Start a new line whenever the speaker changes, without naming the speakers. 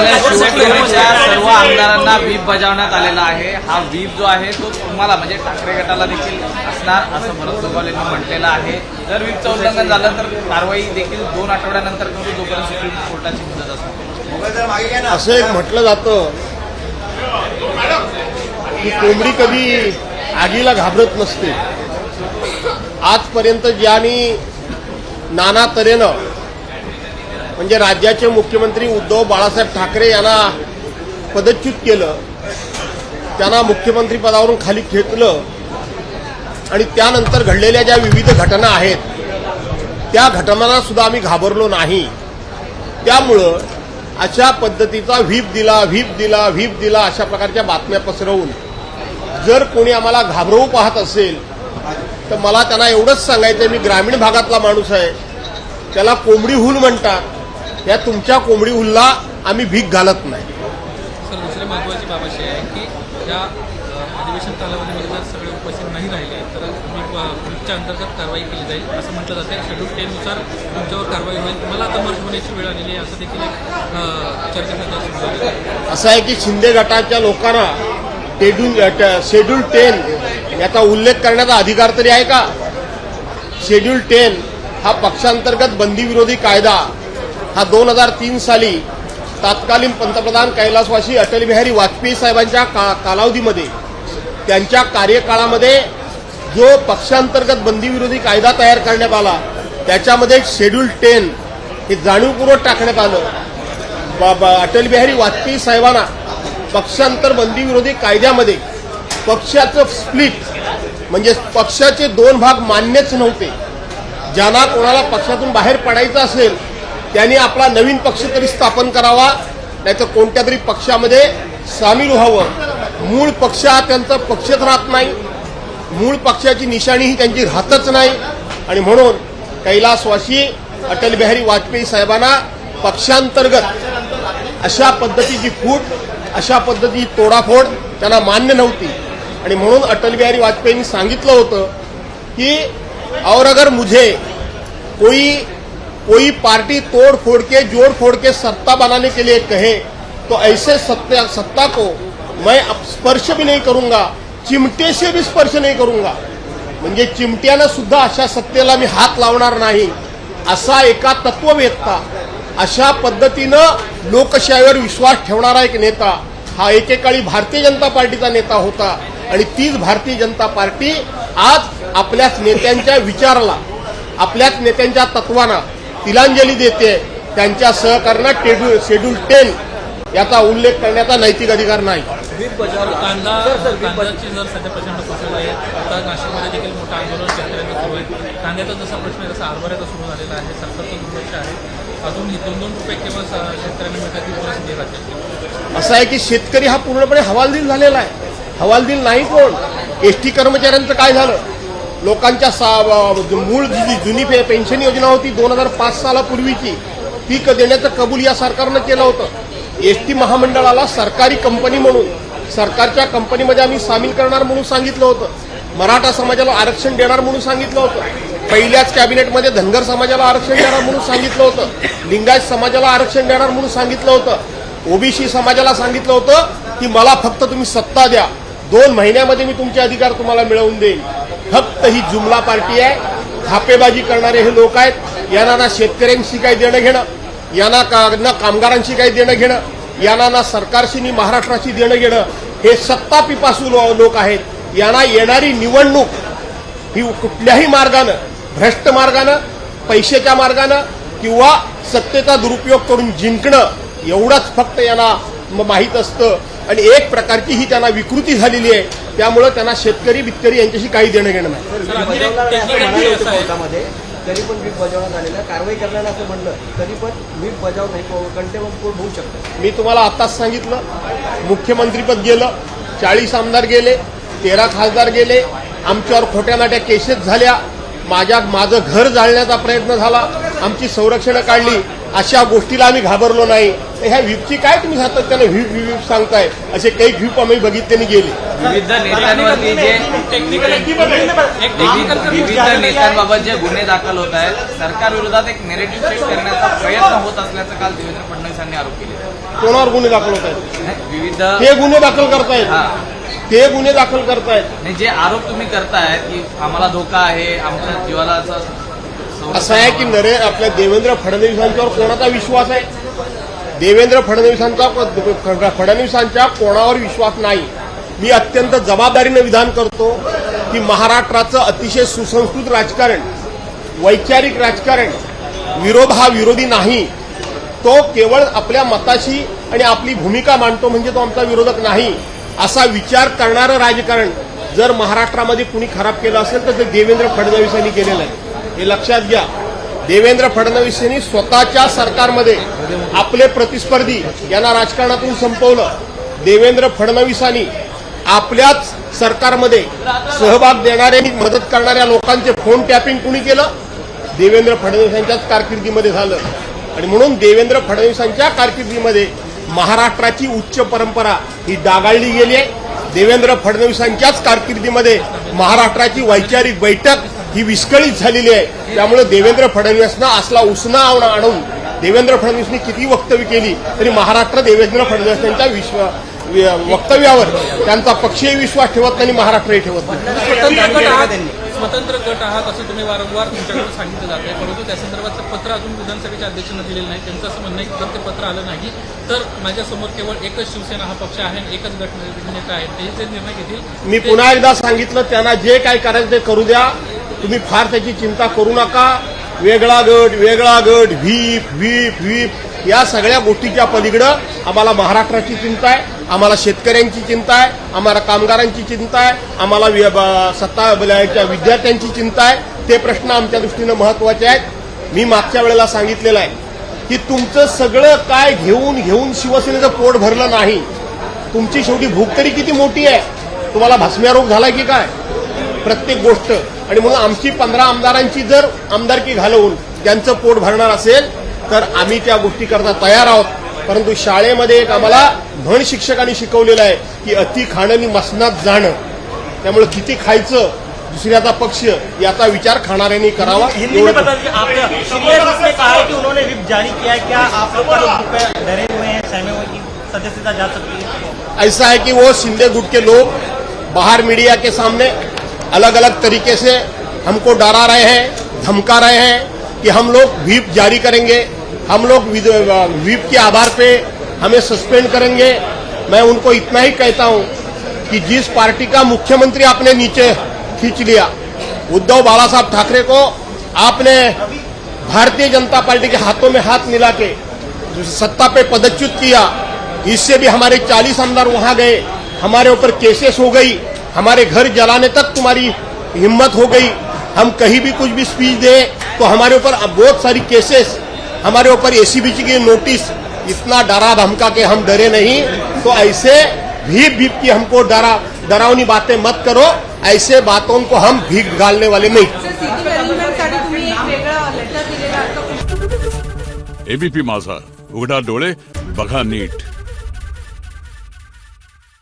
माननीय शिवसेनेच्या सर्व आमदारांना व्हीप बजावण्यात आलेला आहे। हा व्हीप जो आहे तो तुम्हाला म्हणजे ठाकरे गटाला देखील असणार असं भरत गोगावले यांनी म्हटलेलं आहे। जर व्हीपचं उल्लंघन झालं तर कारवाई देखील 2 आठवड्यानंतर करू, जोपर्यंत सुप्रीम कोर्टाची मुदत असते।
असं एक म्हटलं जातं की कोंबडी कधी आगीला घाबरत नसते। आजपर्यंत ज्यांनी नाना तऱ्हेनं म्हणजे राज्याचे मुख्यमंत्री उद्धव बाळासाहेब ठाकरे यांना पदच्युत केलं, त्यांना मुख्यमंत्री पदावरून खाली खेचलं आणि त्यानंतर घडलेल्या ज्या विविध घटना आहेत त्या घटनांना सुद्धा आम्ही घाबरलो नाही। त्यामुळं अशा पद्धतीचा व्हीप दिला अशा प्रकारच्या बातम्या पसरवून जर कोणी आम्हाला घाबरवू पाहत असेल तर मला त्यांना एवढंच सांगायचं, मी ग्रामीण भागातला माणूस आहे, त्याला कोंबडी हुल म्हणतात। या तुमच्या कोंबडी हुलला आम्ही भीक घालत नाही।
सर, दुसरी महत्त्वाची बाब अशी आहे की या अधिवेशन कालावधीमध्ये जर सगळे उपस्थित नाही राहिले तर व्हीपच्या अंतर्गत कारवाई केली जाईल असं म्हटलं जाते। शेड्यूल 10 नुसार तुमच्यावर कारवाई होईल, मला आता मर्ज होण्याची वेळ आलेली आहे असं देखील चर्चा सुरू झाली आहे।
असं आहे की शिंदे गटाच्या लोकांना शेड्यूल 10 याचा उल्लेख करण्याचा अधिकार तरी आहे का? शेड्यूल 10 हा पक्षांतर्गत बंदीविरोधी कायदा हा 2003 साली तत्कालीन पंतप्रधान कैलासवासी अटल बिहारी वाजपेयी साहेबांच्या कालावधीमध्ये त्यांच्या कार्यकाळामध्ये जो पक्षांतर्गत बंदीविरोधी कायदा तयार करण्यात आला त्याच्यामध्ये शेड्यूल 10 हे जाणीवपूर्वक टाकण्यात आलं। अटल बिहारी वाजपेयी साहेबांना पक्षांतर बंदीविरोधी कायद्यामध्ये पक्षाचं स्प्लिट म्हणजे पक्षाचे 2 भाग मान्यच नव्हते। ज्यांना कोणाला पक्षातून बाहेर पडायचं असेल त्यांनी आपला नवीन पक्ष तरी स्थापन करावा, नाहीतर कोणत्या तरी पक्षामध्ये सामील व्हावं। मूळ पक्ष हा त्यांचा पक्षच राहत नाही, मूळ पक्षाची निशाणी ही त्यांची राहतच नाही आणि म्हणून कैलासवासी अटल बिहारी वाजपेयी साहेबांना पक्षांतर्गत अशा पद्धतीची फूट, अशा पद्धतीची तोडाफोड त्यांना मान्य नव्हती आणि म्हणून अटल बिहारी वाजपेयींनी सांगितलं होतं की और अगर मुझे कोई पार्टी तोड़ फोड़ के जोड़ फोड़ के सत्ता बनाने के लिए कहे तो ऐसे सत्ता को मैं स्पर्श भी नहीं करूंगा, चिमटे से भी स्पर्श नहीं करूंगा। म्हणजे चिमट्यानं सुद्धा अशा सत्तेला मी हात लावणार नाही असा एका तत्ववेत्ता, अशा पद्धतीनं लोकशाहीवर विश्वास ठेवणारा एक नेता हा एकेकाळी भारतीय जनता पार्टीचा नेता होता आणि तीच भारतीय जनता पार्टी आज आपल्याच नेत्यांच्या विचाराला, आपल्याच नेत्यांच्या तत्वांना तिलांजली देते। त्यांच्या सहकार्यानं शेड्यूल 10 याचा उल्लेख करण्याचा नैतिक अधिकार नाही।
कांद्याची जर सध्या प्रचंड फसवलं आहे, आता नाशिकमध्ये देखील मोठं आंदोलन शेतकऱ्यांना सुरू आहे। कांद्याचा जसा प्रश्न आहे तसा हरभऱ्याचा सुरू झालेला आहे, सरकारचं दुर्लक्ष आहे। अजून ही 2-2 रुपये केवळ शेतकऱ्यांना मिळतात ही परिस्थिती राज्यात।
असं आहे की शेतकरी हा पूर्णपणे हवालदिल झालेला आहे। हवालदिल नाही कोण, एसटी कर्मचाऱ्यांचं काय झालं? लोकांच्या मूळ जी जुनी पेन्शन योजना होती 2005 सालापूर्वीची ती देण्याचं कबूल या सरकारनं केलं होतं। एसटी महामंडळाला सरकारी कंपनी म्हणून, सरकारच्या कंपनीमध्ये आम्ही सामील करणार म्हणून सांगितलं होतं। मराठा समाजाला आरक्षण देणार म्हणून सांगितलं होतं। पहिल्याच कॅबिनेटमध्ये धनगर समाजाला आरक्षण देणार म्हणून सांगितलं होतं। लिंगायत समाजाला आरक्षण देणार म्हणून सांगितलं होतं। ओबीसी समाजाला सांगितलं होतं की मला फक्त तुम्ही सत्ता द्या, 2 महिन्यामध्ये मी तुमचे अधिकार तुम्हाला मिळवून देईन। फक्त ही जुमला पार्टी आहे, थापेबाजी करणारे हे लोक आहेत। यांना ना शेतकऱ्यांशी काही देणं घेणं, यांना ना कामगारांशी काही देणं घेणं, यांना ना सरकारशी नि महाराष्ट्राशी देणं घेणं। हे सत्ता पिपासू लोक आहेत। यांना येणारी निवडणूक ही कुठल्याही मार्गानं, भ्रष्ट मार्गानं, पैशाच्या मार्गानं किंवा सत्तेचा दुरुपयोग करून जिंकणं एवढंच फक्त यांना माहीत असतं आणि एक प्रकारची ही त्यांना विकृती झालेली आहे। त्यामुळे त्यांना शेतकरी बितकरी यांच्याशी काही देणं घेणं नाही।
तरी पण व्हीप बजावण्यात आलेलं, कारवाई करण्याला असं म्हणलं तरी पण व्हीप बजाव नाही, कंटेम्प्ट होऊ शकतं।
मी तुम्हाला आताच सांगितलं, मुख्यमंत्रीपद गेलं, 40 आमदार गेले, 13 खासदार गेले, आमच्यावर खोट्या नाट्या केसेस झाल्या, माझं घर जाळण्याचा प्रयत्न झाला, आमची संरक्षणं काढली। अशा गोष्टीला आम्ही घाबरलो नाही। तर ह्या व्हीपची काय तुम्ही सातत्यानं व्हीप सांगताय? असे काही व्हीप आम्ही बघितले गेले।
विविध नेत्यांवरती विविध नेत्यांबाबत जे गुन्हे दाखल होत आहेत, सरकार विरोधात एक नेरेटिव्ह सेट करण्याचा प्रयत्न होत असल्याचं काल देवेंद्र फडणवीस यांनी आरोप केले।
कोणावर गुन्हे दाखल होत आहेत?
विविध
ते गुन्हे दाखल करतायत,
हा.
ते गुन्हे दाखल करतायत.
नाही, जे आरोप तुम्ही करताय की आम्हाला धोका आहे, आमच्या जीवाला असं
असं आहे की आपल्या देवेंद्र फडणवीसांच्यावर कोणाचा विश्वास आहे? देवेंद्र फडणवीसांच्या कोणावर विश्वास नाही. मी अत्यंत जबाबदारीनं विधान करतो की महाराष्ट्राचं अतिशय सुसंस्कृत राजकारण, वैचारिक राजकारण, विरोध हा विरोधी नाही, तो केवळ आपल्या मताशी आणि आपली भूमिका मांडतो म्हणजे तो आमचा विरोधक नाही, असा विचार करणारं राजकारण जर महाराष्ट्रामध्ये कुणी खराब केलं असेल तर ते देवेंद्र फडणवीसांनी केलेलं आहे. हे लक्षात घ्या. देवेंद्र फडणवीसांनी स्वतःच्या सरकारमध्ये आपले प्रतिस्पर्धी यांना राजकारणातून संपवलं. देवेंद्र फडणवीसांनी आपल्याच सरकारमध्ये सहभाग देणाऱ्यांनी मदत करणाऱ्या लोकांचे फोन टॅपिंग कुणी केलं? देवेंद्र फडणवीसांच्याच कारकिर्दीमध्ये झालं. आणि म्हणून देवेंद्र फडणवीसांच्या कारकिर्दीमध्ये महाराष्ट्राची उच्च परंपरा ही डागाळली गेली आहे. देवेंद्र फडणवीसांच्याच कारकिर्दीमध्ये महाराष्ट्राची वैचारिक बैठक ही विस्कळीत झालेली आहे. त्यामुळे देवेंद्र फडणवीसांना असला उसना आणून देवेंद्र फडणवीसांनी किती वक्तव्य केली तरी महाराष्ट्र देवेंद्र फडणवीसांच्या वक्तव्यावर त्यांचा पक्षीय विश्वास ठेवत नाही, महाराष्ट्रही ठेवत नाही.
स्वतंत्र गट आहात असं तुम्ही वारंवार तुमच्याकडून सांगितलं जात आहे, परंतु त्या संदर्भाचं पत्र अजून विधानसभेच्या अध्यक्षांना दिलेलं नाही. त्यांचं असं म्हणणं आहे की जर ते पत्र आलं नाही तर माझ्यासमोर केवळ एकच शिवसेना हा पक्ष आहे आणि एकच गटनेता आहे, ते जे निर्णय घेतील.
मी पुन्हा एकदा सांगितलं, त्यांना जे काय करायचं ते करू द्या. तुम्ही फार त्याची चिंता करू नका. वेगळा गट, व्हीप या सगळ्या गोष्टीच्या पलीकडं आम्हाला महाराष्ट्राची चिंता आहे, आम्हाला शेतकऱ्यांची चिंता आहे, आम्हाला कामगारांची चिंता आहे, आम्हाला विद्यार्थ्यांची चिंता आहे. ते प्रश्न आमच्या दृष्टीनं महत्वाचे आहेत. मी मागच्या वेळेला सांगितलेलं आहे की तुमचं सगळं काय घेऊन शिवसेनेचं पोट भरलं नाही. तुमची शेवटी भूक तरी किती मोठी आहे? तुम्हाला भस्म्यारोग झालाय की काय? प्रत्येक गोष्ट. आणि म्हणून आमची 15 आमदारांची जर आमदारकी घालवून त्यांचं पोट भरणार असेल तर आम्ही त्या गोष्टी करता तयार आहोत. परंतु शाळेमध्ये एक आम्हाला म्हण शिक्षकांनी शिकवलेलं आहे की अति खाणं आणि मसनात जाणं. त्यामुळे किती खायचं दुसऱ्याचा पक्ष याचा विचार खाणाऱ्यांनी करावा.
हिंदी में बता दीजिए, आपने ने कहा है कि उन्होंने विप जारी किया है, क्या आप लोग डरे हुए हैं, सहमे हुए कि सदस्यता जा सकती है?
ऐसा है कि वो शिंदे गुट के लोग बाहर मीडिया के सामने अलग अलग तरीके से हमको डरा रहे हैं, धमका रहे हैं कि हम लोग व्हीप जारी करेंगे, हम लोग व्हीप के आधार पे हमें सस्पेंड करेंगे. मैं उनको इतना ही कहता हूं कि जिस पार्टी का मुख्यमंत्री आपने नीचे खींच लिया, उद्धव बाला साहब ठाकरे को आपने भारतीय जनता पार्टी के हाथों में हाथ मिला के सत्ता पे पदच्युत किया. इससे भी हमारे 40 आमदार वहां गए, हमारे ऊपर केसेस हो गई, हमारे घर जलाने तक तुम्हारी हिम्मत हो गई. हम कहीं भी कुछ भी स्पीच दे तो हमारे ऊपर बहुत सारी केसेस, हमारे ऊपर एसीबी की नोटिस. इतना डरा धमका के हम डरे नहीं. तो ऐसे भीप की हमको डरावनी बातें मत करो. ऐसे बातों को हम भीख गालने वाले नहीं.
एबीपी माझा, उघडा डोळे बघा नीट.